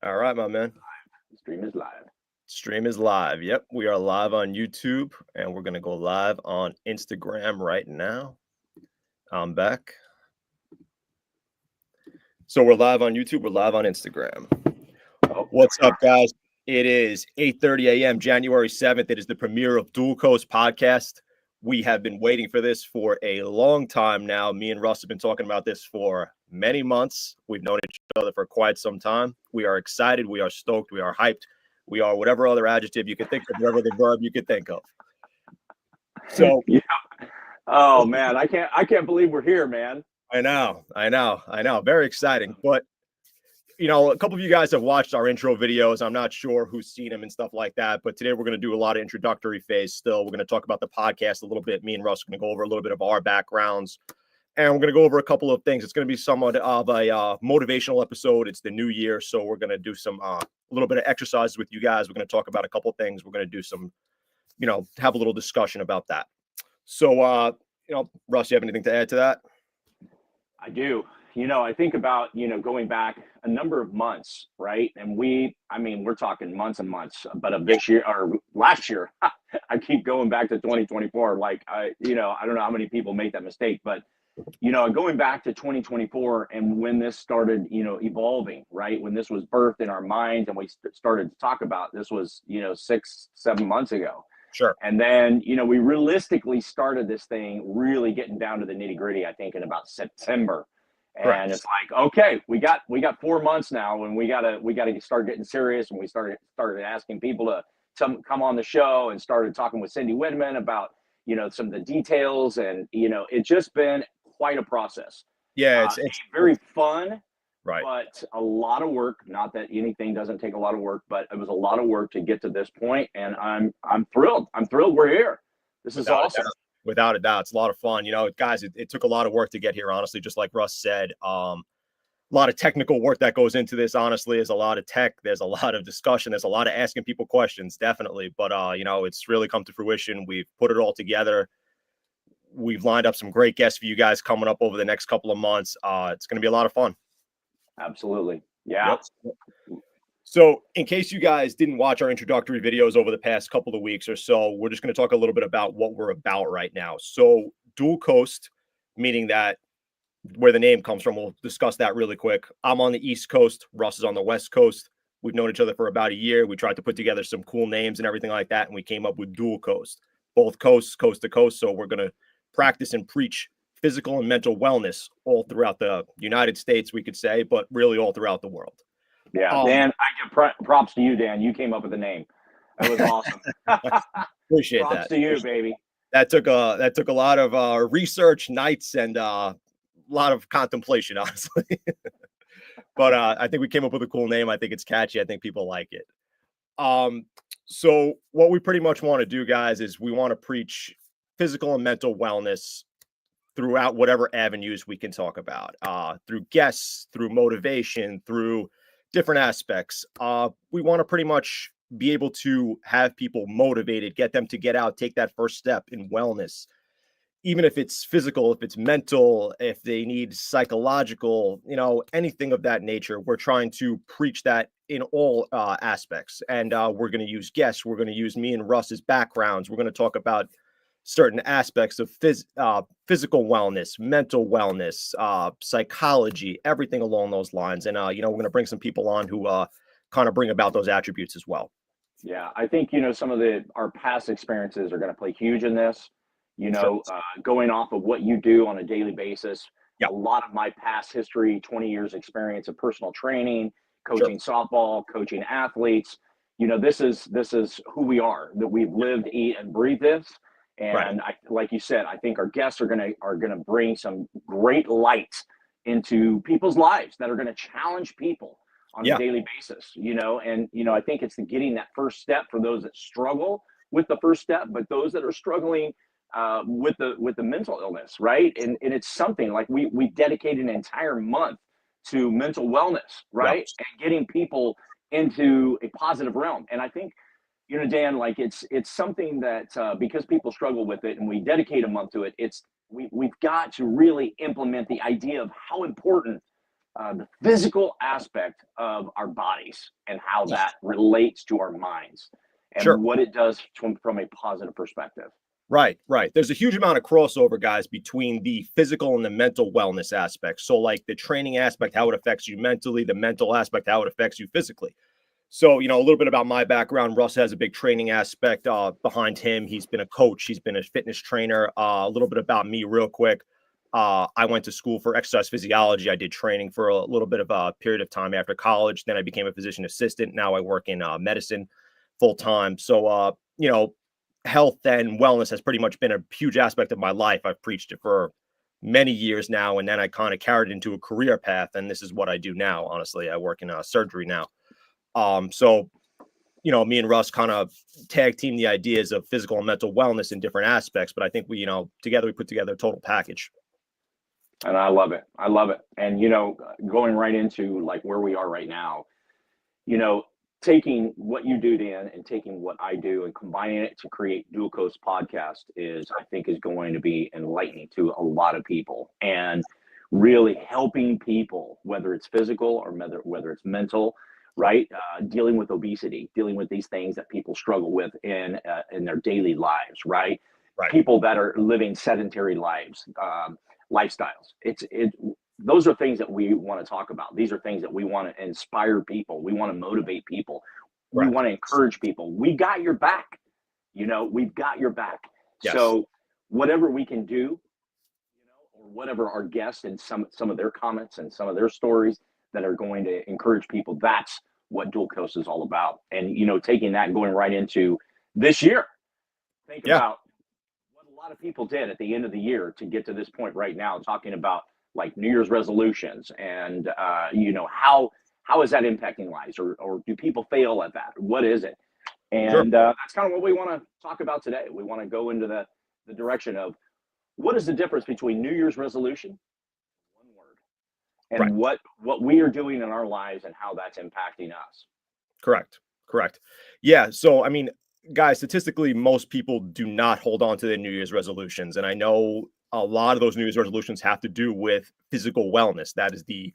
All right, my man. Stream is live. Stream is live. Yep, we are live on YouTube and we're going to go live on Instagram right now. I'm back. So we're live on YouTube, we're live on Instagram. Oh, What's up, guys? It is 8:30 a.m. January 7th. It is the premiere of Dual Coast podcast. We have been waiting for this for a long time now. Me and Russ have been talking about this for many months. We've known each other for quite some time. We are excited. We are stoked. We are hyped. We are whatever other adjective you could think of, whatever the verb you could think of. So, yeah. Oh man, I can't believe we're here, man. I know. Very exciting. But a couple of you guys have watched our intro videos. I'm not sure who's seen them and stuff like that. But today we're going to do a lot of introductory phase still. We're going to talk about the podcast a little bit. Me and Russ are going to go over a little bit of our backgrounds. And we're going to go over a couple of things. It's going to be somewhat of a motivational episode. It's the new year. So we're going to do some a little bit of exercises with you guys. We're going to talk about a couple of things. We're going to do some, have a little discussion about that. So, Russ, you have anything to add to that? I do. I think about, going back a number of months, right? And we're talking months and months, but of this year or last year, I keep going back to 2024. Like I don't know how many people make that mistake, but going back to 2024 and when this started, evolving, right? When this was birthed in our minds and we started to talk about this was, 6-7 months ago. Sure. And then, we realistically started this thing really getting down to the nitty gritty, I think, in about September. And Correct. it's like, okay, we got 4 months now, and we gotta start getting serious. And we started asking people to come on the show, and started talking with Cindy Whitman about, some of the details. And, it's just been quite a process. Yeah, it's very fun. right. But a lot of work. Not that anything doesn't take a lot of work, but it was a lot of work to get to this point, and I'm thrilled. I'm thrilled we're here. This is awesome. Without a doubt, it's a lot of fun. Guys, it took a lot of work to get here, honestly, just like Russ said. A lot of technical work that goes into this, honestly. There's a lot of tech. There's a lot of discussion. There's a lot of asking people questions, definitely. But, it's really come to fruition. We've put it all together. We've lined up some great guests for you guys coming up over the next couple of months. It's going to be a lot of fun. Absolutely. Yeah. Yep. So in case you guys didn't watch our introductory videos over the past couple of weeks or so, we're just going to talk a little bit about what we're about right now. So Dual Coast, meaning that where the name comes from, we'll discuss that really quick. I'm on the East Coast. Russ is on the West Coast. We've known each other for about a year. We tried to put together some cool names and everything like that, and we came up with Dual Coast, both coasts, coast to coast. So we're going to practice and preach physical and mental wellness all throughout the United States, we could say, but really all throughout the world. Yeah, Dan, I give props to you, Dan. You came up with the name. That was awesome. Appreciate props that. to you, baby. That took a lot of research, nights, and a lot of contemplation, honestly. But I think we came up with a cool name. I think it's catchy. I think people like it. So what we pretty much want to do, guys, is we want to preach physical and mental wellness throughout whatever avenues we can talk about, through guests, through motivation, through different aspects. We want to pretty much be able to have people motivated, get them to get out, take that first step in wellness, even if it's physical, if it's mental, if they need psychological, anything of that nature. We're trying to preach that in all aspects. And we're going to use guests. We're going to use me and Russ's backgrounds. We're going to talk about certain aspects of physical wellness, mental wellness, psychology, everything along those lines. And, we're going to bring some people on who kind of bring about those attributes as well. Yeah, I think, some of our past experiences are going to play huge in this, Sure. Going off of what you do on a daily basis. Yep. A lot of my past history, 20 years experience of personal training, coaching softball, coaching athletes. This is who we are, that we've lived, eat, and breathe this. And like you said, I think our guests are gonna bring some great light into people's lives that are gonna challenge people on a daily basis. And I think it's getting that first step for those that struggle with the first step, but those that are struggling with the mental illness, right? And it's something like we dedicate an entire month to mental wellness, right? Yep. And getting people into a positive realm. And I think Dan, like it's something that because people struggle with it and we dedicate a month to it, we've got to really implement the idea of how important the physical aspect of our bodies and how that relates to our minds and Sure. what it does from a positive perspective. Right, right. There's a huge amount of crossover, guys, between the physical and the mental wellness aspects. So, like the training aspect, how it affects you mentally, the mental aspect, how it affects you physically. So, a little bit about my background. Russ has a big training aspect behind him. He's been a coach, he's been a fitness trainer. A little bit about me, real quick. I went to school for exercise physiology. I did training for a little bit of a period of time after college. Then I became a physician assistant. Now I work in medicine full time. So, health and wellness has pretty much been a huge aspect of my life. I've preached it for many years now, and then I kind of carried it into a career path, and this is what I do now. Honestly, I work in surgery now. So me and Russ kind of tag team the ideas of physical and mental wellness in different aspects, but I think we together we put together a total package. And I love it. I love it. And going right into like where we are right now, taking what you do, Dan, and taking what I do and combining it to create Dual Coast Podcast I think is going to be enlightening to a lot of people and really helping people, whether it's physical or whether it's mental, right? Dealing with obesity, dealing with these things that people struggle with in their daily lives, right? Right. People that are living sedentary lives, lifestyles. Those are things that we want to talk about. These are things that we want to inspire people. We want to motivate people. We want to encourage people. We got your back. We've got your back. Yes. So whatever we can do, or whatever our guests and some of their comments and some of their stories that are going to encourage people, that's what Dual Coast is all about. And, taking that and going right into this year, think about what a lot of people did at the end of the year to get to this point right now, talking about like New Year's resolutions and, how is that impacting lives or do people fail at that? What is it? And that's kind of what we want to talk about today. We want to go into the direction of what is the difference between New Year's resolution, one word, and what we are doing in our lives and how that's impacting us. Correct. Yeah. So, guys, statistically, most people do not hold on to their New Year's resolutions. And I know a lot of those New Year's resolutions have to do with physical wellness. That is the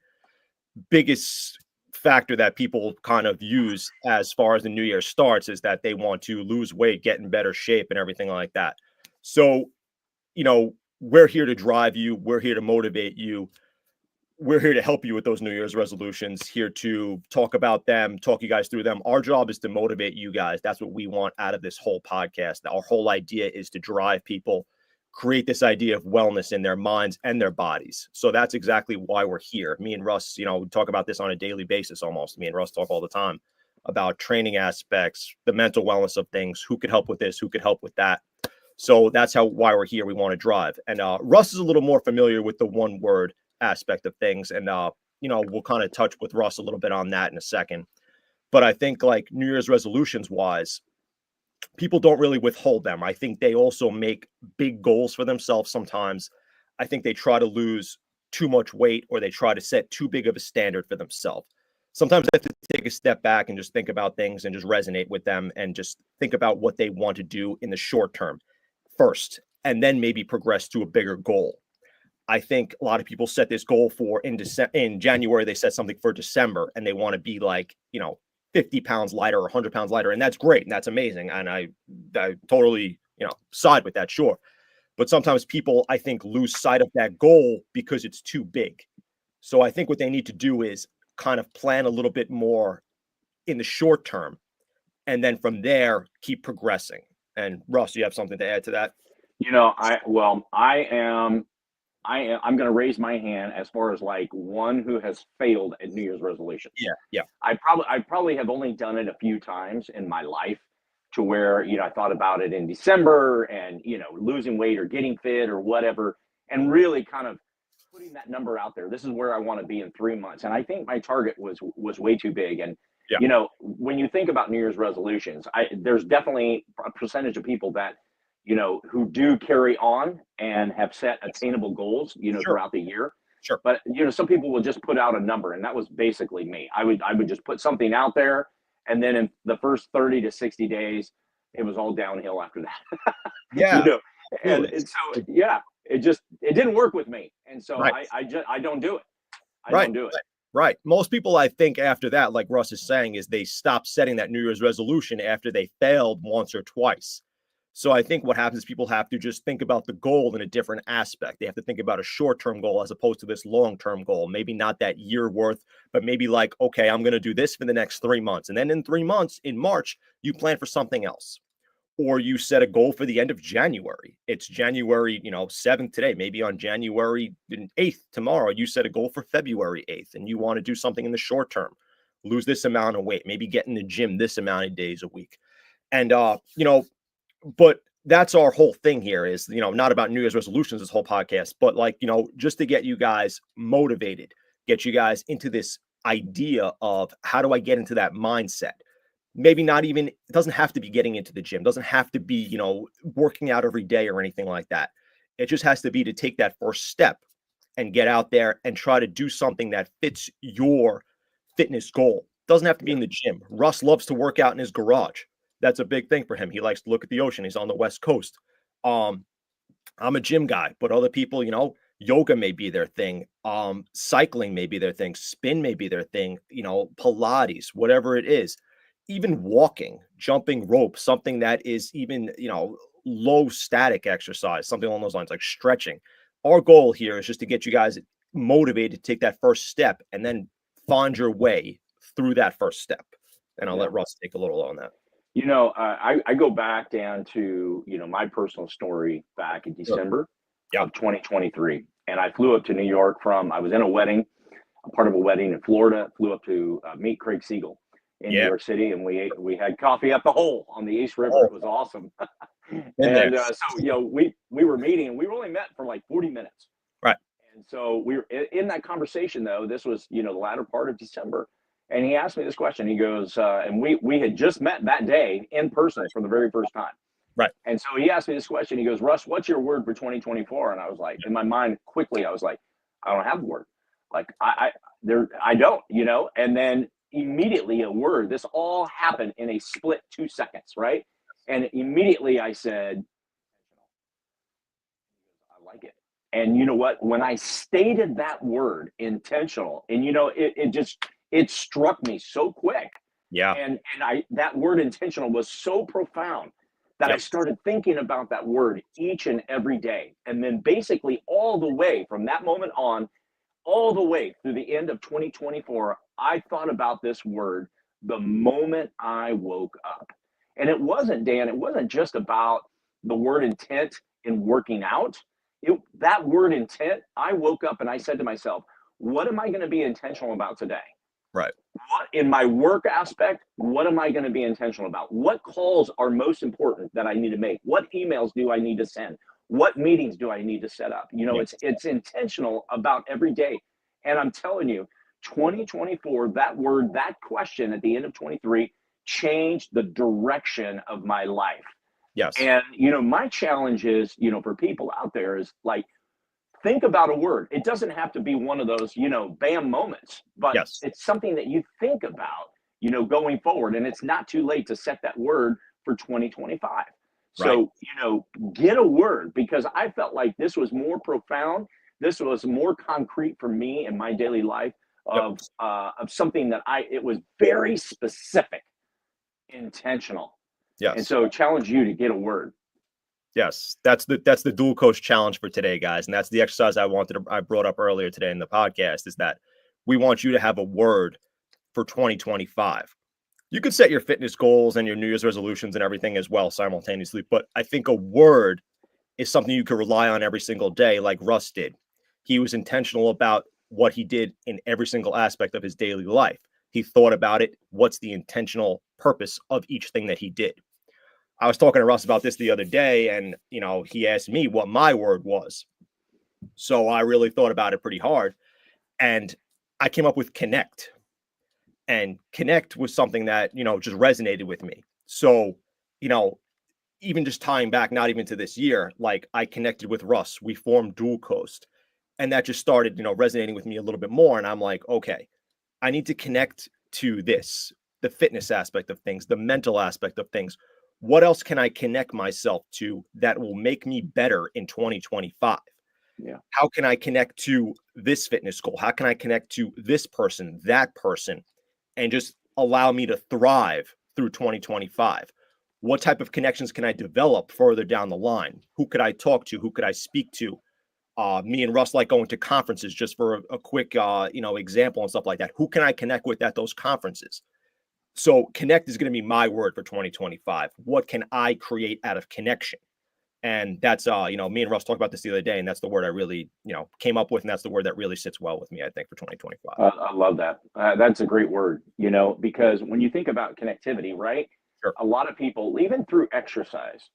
biggest factor that people kind of use as far as the New Year starts, is that they want to lose weight, get in better shape and everything like that. So, we're here to drive you. We're here to motivate you. We're here to help you with those New Year's resolutions, here to talk about them, talk you guys through them. Our job is to motivate you guys. That's what we want out of this whole podcast. Our whole idea is to drive people, create this idea of wellness in their minds and their bodies. So that's exactly why we're here. Me and Russ, we talk about this on a daily basis almost. Me and Russ talk all the time about training aspects, the mental wellness of things, who could help with this, who could help with that. So that's why we're here. We want to drive. And Russ is a little more familiar with the one word aspect of things. And, we'll kind of touch with Russ a little bit on that in a second. But I think like New Year's resolutions wise, people don't really withhold them. I think they also make big goals for themselves sometimes. I think they try to lose too much weight or they try to set too big of a standard for themselves. Sometimes they have to take a step back and just think about things and just resonate with them and just think about what they want to do in the short term first, and then maybe progress to a bigger goal. I think a lot of people set this goal for in January, they set something for December and they want to be like, 50 pounds lighter or 100 pounds lighter. And that's great. And that's amazing. And I totally, side with that. Sure. But sometimes people, I think, lose sight of that goal because it's too big. So I think what they need to do is kind of plan a little bit more in the short term. And then from there, keep progressing. And Russ, you have something to add to that? I'm going to raise my hand as far as like one who has failed at New Year's resolutions. Yeah. I probably have only done it a few times in my life to where, I thought about it in December and, losing weight or getting fit or whatever, and really kind of putting that number out there. This is where I want to be in 3 months. And I think my target was way too big. And, when you think about New Year's resolutions, there's definitely a percentage of people that, who do carry on and have set attainable goals, Sure. throughout the year. Sure. But, some people will just put out a number, and that was basically me. I would just put something out there, and then in the first 30 to 60 days, it was all downhill after that. Yeah. And so, yeah, it didn't work with me. And so Right. I don't do it. I Right. don't do it. Right. Most people, I think, after that, like Russ is saying, is they stop setting that New Year's resolution after they failed once or twice. So I think what happens is people have to just think about the goal in a different aspect. They have to think about a short-term goal as opposed to this long-term goal. Maybe not that year worth, but maybe like, okay, I'm going to do this for the next 3 months. And then in 3 months, in March, you plan for something else. Or you set a goal for the end of January. It's January, 7th today. Maybe on January 8th tomorrow, you set a goal for February 8th and you want to do something in the short term. Lose this amount of weight, maybe get in the gym this amount of days a week. And but that's our whole thing here is, not about New Year's resolutions, this whole podcast, but like, just to get you guys motivated, get you guys into this idea of how do I get into that mindset? Maybe not even, it doesn't have to be getting into the gym, doesn't have to be, working out every day or anything like that. It just has to be to take that first step and get out there and try to do something that fits your fitness goal. Doesn't have to be in the gym. Russ loves to work out in his garage. That's a big thing for him. He likes to look at the ocean. He's on the West Coast. I'm a gym guy, but other people, yoga may be their thing. Cycling may be their thing. Spin may be their thing. Pilates, whatever it is. Even walking, jumping rope, something that is even, low static exercise, something along those lines, like stretching. Our goal here is just to get you guys motivated to take that first step and then find your way through that first step. And I'll let Russ take a little on that. I go back down to, my personal story back in December of 2023. And I flew up to New York I was in a wedding, a part of a wedding in Florida, flew up to meet Craig Siegel in New York City, and we had coffee at the Hole on the East River. It was awesome. And so we were meeting, and we only met for like 40 minutes. Right. And so we were in that conversation, though. This was the latter part of December, and he asked me this question. He goes, and we had just met that day in person for the very first time. Right. And so he asked me this question. He goes, Russ, what's your word for 2024? And I was like, in my mind, quickly, I was like, I don't have a word. Like I don't, and then immediately a word. This all happened in a split 2 seconds, right? And immediately I said, I like it. And you know what? When I stated that word, intentional, and it struck me so quick. Yeah. And that word intentional was so profound that I started thinking about that word each and every day. And then basically all the way from that moment on, all the way through the end of 2024, I thought about this word the moment I woke up. And it wasn't just about the word intent in working out. That word intent, I woke up and I said to myself, what am I going to be intentional about today? Right. What in my work aspect, what am I going to be intentional about? What calls are most important that I need to make? What emails do I need to send? What meetings do I need to set up? It's intentional about every day. And I'm telling you, 2024, that word, that question at the end of 23 changed the direction of my life. Yes. And, my challenge is, for people out there is like, think about a word. It doesn't have to be one of those, bam moments, but it's something that you think about, going forward. And it's not too late to set that word for 2025. So, get a word, because I felt like this was more profound. This was more concrete for me in my daily life of something that it was very specific, intentional. Yes. And so challenge you to get a word. Yes, that's the dual coach challenge for today, guys. And that's the exercise I brought up earlier today in the podcast, is that we want you to have a word for 2025. You could set your fitness goals and your New Year's resolutions and everything as well simultaneously. But I think a word is something you could rely on every single day, like Russ did. He was intentional about what he did in every single aspect of his daily life. He thought about it. What's the intentional purpose of each thing that he did? I was talking to Russ about this the other day, and, he asked me what my word was. So I really thought about it pretty hard, and I came up with connect. And connect was something that, just resonated with me. So, even just tying back, not even to this year, like I connected with Russ, we formed Dual Coast, and that just started, resonating with me a little bit more. And I'm like, okay, I need to connect to this, the fitness aspect of things, the mental aspect of things. What else can I connect myself to that will make me better in 2025? Yeah. How can I connect to this fitness goal? How can I connect to this person, that person, and just allow me to thrive through 2025? What type of connections can I develop further down the line? Who could I talk to? Who could I speak to? Me and Russ like going to conferences, just for a quick example and stuff like that. Who can I connect with at those conferences? So connect is going to be my word for 2025. What can I create out of connection? And that's me and Russ talked about this the other day, and that's the word I really came up with, and that's the word that really sits well with me, I think, for 2025. I love that. That's a great word, because when you think about connectivity, right? Sure. A lot of people, even through exercise,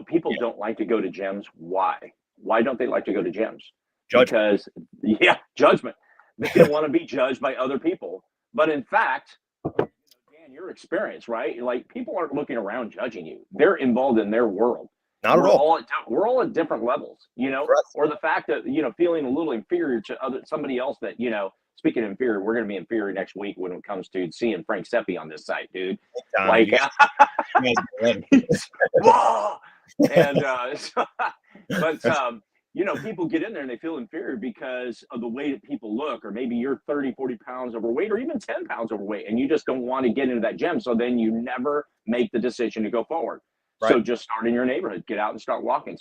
people don't like to go to gyms. Why? Why don't they like to go to gyms? Judgment. Because, judgment. They don't want to be judged by other people. But in fact, Dan, your experience, right? Like, people aren't looking around judging you. They're involved in their world. Not at all. We're all at different levels, Correct. or the fact that, feeling a little inferior to somebody else that, speaking of inferior, we're going to be inferior next week when it comes to seeing Frank Seppi on this site, dude. Like, whoa! And, people get in there and they feel inferior because of the way that people look, or maybe you're 30, 40 pounds overweight, or even 10 pounds overweight, and you just don't want to get into that gym. So then you never make the decision to go forward. Right. So just start in your neighborhood, get out and start walking,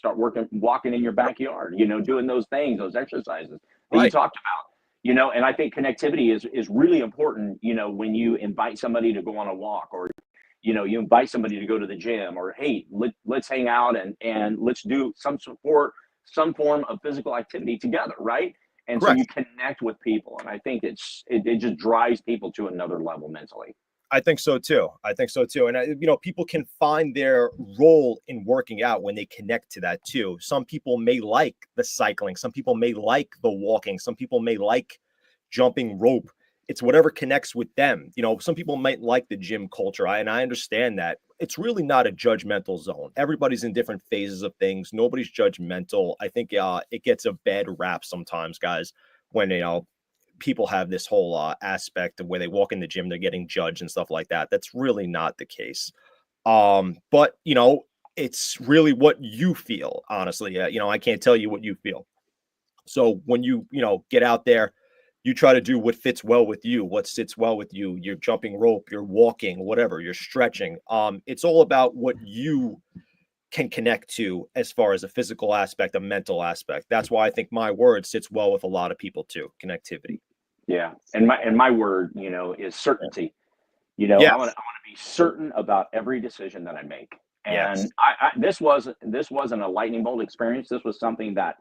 walking in your backyard, doing those things, those exercises that you talked about, and I think connectivity is really important, when you invite somebody to go on a walk, or, you invite somebody to go to the gym, or, hey, let's hang out and let's do some form of physical activity together. Right. And Correct. So you connect with people. And I think it just drives people to another level mentally. I think so too. And people can find their role in working out when they connect to that too. Some people may like the cycling. Some people may like the walking. Some people may like jumping rope. It's whatever connects with them. Some people might like the gym culture. And I understand that. It's really not a judgmental zone. Everybody's in different phases of things. Nobody's judgmental. I think it gets a bad rap sometimes, guys, when people have this whole aspect of where they walk in the gym, they're getting judged and stuff like that. That's really not the case. But it's really what you feel, honestly. I can't tell you what you feel. So when you get out there, you try to do what fits well with you, what sits well with you. You're jumping rope, you're walking, whatever, you're stretching. It's all about what you can connect to as far as a physical aspect, a mental aspect. That's why I think my word sits well with a lot of people too, connectivity. Yeah. And my word, is certainty. Yes. I want to be certain about every decision that I make. And yes. This wasn't a lightning bolt experience. This was something that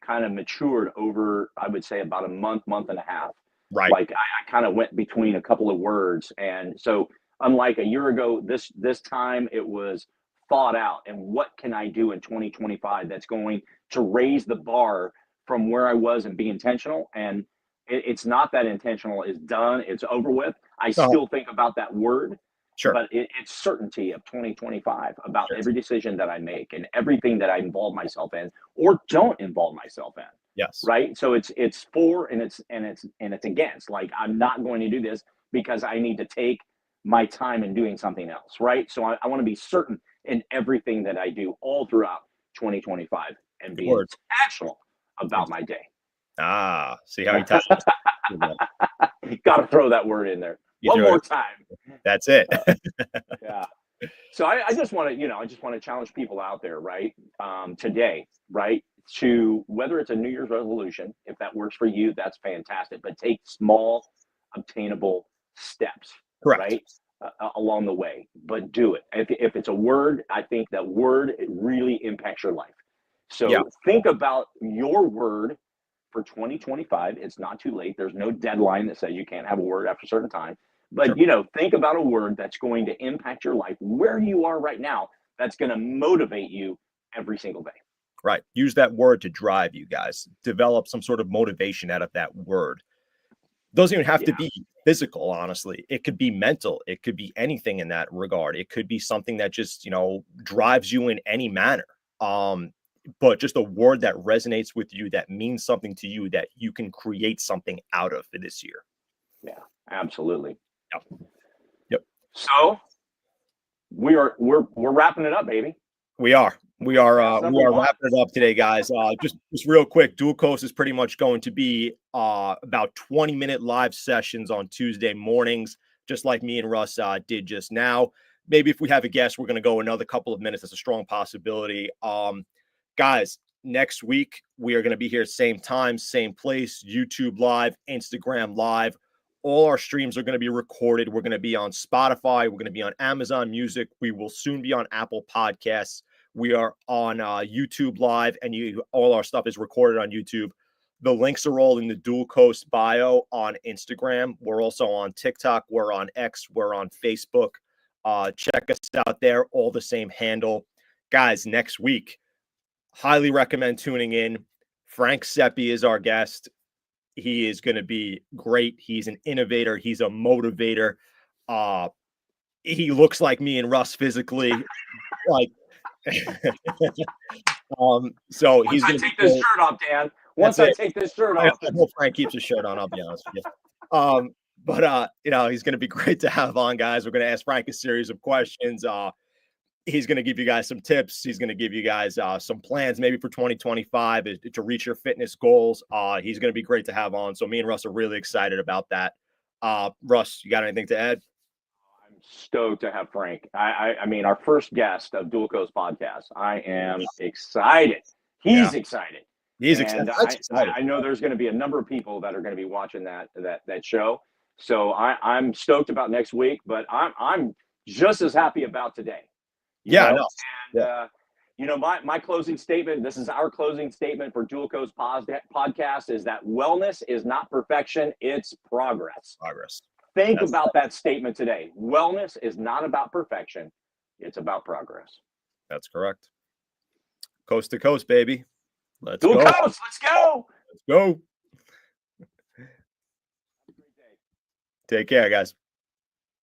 kind of matured over, I would say, about a month and a half. Right. Like, I kind of went between a couple of words. And so, unlike a year ago, this time it was thought out. And what can I do in 2025 that's going to raise the bar from where I was and be intentional? And it's not that intentional is done. It's over with. I still think about that word. Sure. But it's certainty of 2025 about every decision that I make and everything that I involve myself in or don't involve myself in. Yes. Right. So it's for and it's against. Like, I'm not going to do this because I need to take my time in doing something else. Right. So I want to be certain in everything that I do all throughout 2025 and be intentional about my day. See how he touched it. Got to throw that word in there. One more time. That's it. Yeah. So I just want to challenge people out there, right? Today, right? To whether it's a New Year's resolution, if that works for you, that's fantastic. But take small, obtainable steps, correct, right? Along the way, but do it. If it's a word, I think that word, it really impacts your life. So think about your word for 2025. It's not too late. There's no deadline that says you can't have a word after a certain time. But, think about a word that's going to impact your life where you are right now. That's going to motivate you every single day. Right. Use that word to drive you guys. Develop some sort of motivation out of that word. Doesn't even have to be physical, honestly. It could be mental. It could be anything in that regard. It could be something that just, drives you in any manner. But just a word that resonates with you, that means something to you, that you can create something out of for this year. Yeah, absolutely. Yep. So we're wrapping it up, baby. We are wrapping it up today, guys. Just real quick, Dual Coast is pretty much going to be about 20-minute live sessions on Tuesday mornings, just like me and Russ did just now. Maybe if we have a guest, we're going to go another couple of minutes. That's a strong possibility. Guys, next week we are going to be here same time, same place, YouTube Live, Instagram Live. All our streams are going to be recorded. We're going to be on Spotify. We're going to be on Amazon Music. We will soon be on Apple Podcasts. We are on YouTube Live, and all our stuff is recorded on YouTube. The links are all in the Dual Coast bio on Instagram. We're also on TikTok. We're on X. We're on Facebook. Check us out there. All the same handle. Guys, next week, highly recommend tuning in. Frank Seppi is our guest. He is going to be great. He's an innovator. He's a motivator. He looks like me and Russ physically. Like, so Once he's going to take this shirt off, Dan. Once I take this shirt off, I hope Frank keeps his shirt on. I'll be honest with you. But he's going to be great to have on, guys. We're going to ask Frank a series of questions. He's going to give you guys some tips. He's going to give you guys some plans maybe for 2025 to reach your fitness goals. He's going to be great to have on. So me and Russ are really excited about that. Russ, you got anything to add? I'm stoked to have Frank. I mean, our first guest of Dual Coast Podcast. I am excited. He's excited. He's excited. I know there's going to be a number of people that are going to be watching that show. So I'm stoked about next week, but I'm just as happy about today. My closing statement, this is our closing statement for Dual Coast Podcast, is that wellness is not perfection, it's progress. Think about that statement today. Wellness is not about perfection, it's about progress. That's correct. Coast to coast, baby. Let's Dual go. Coast, let's go. Let's go. Take care, guys.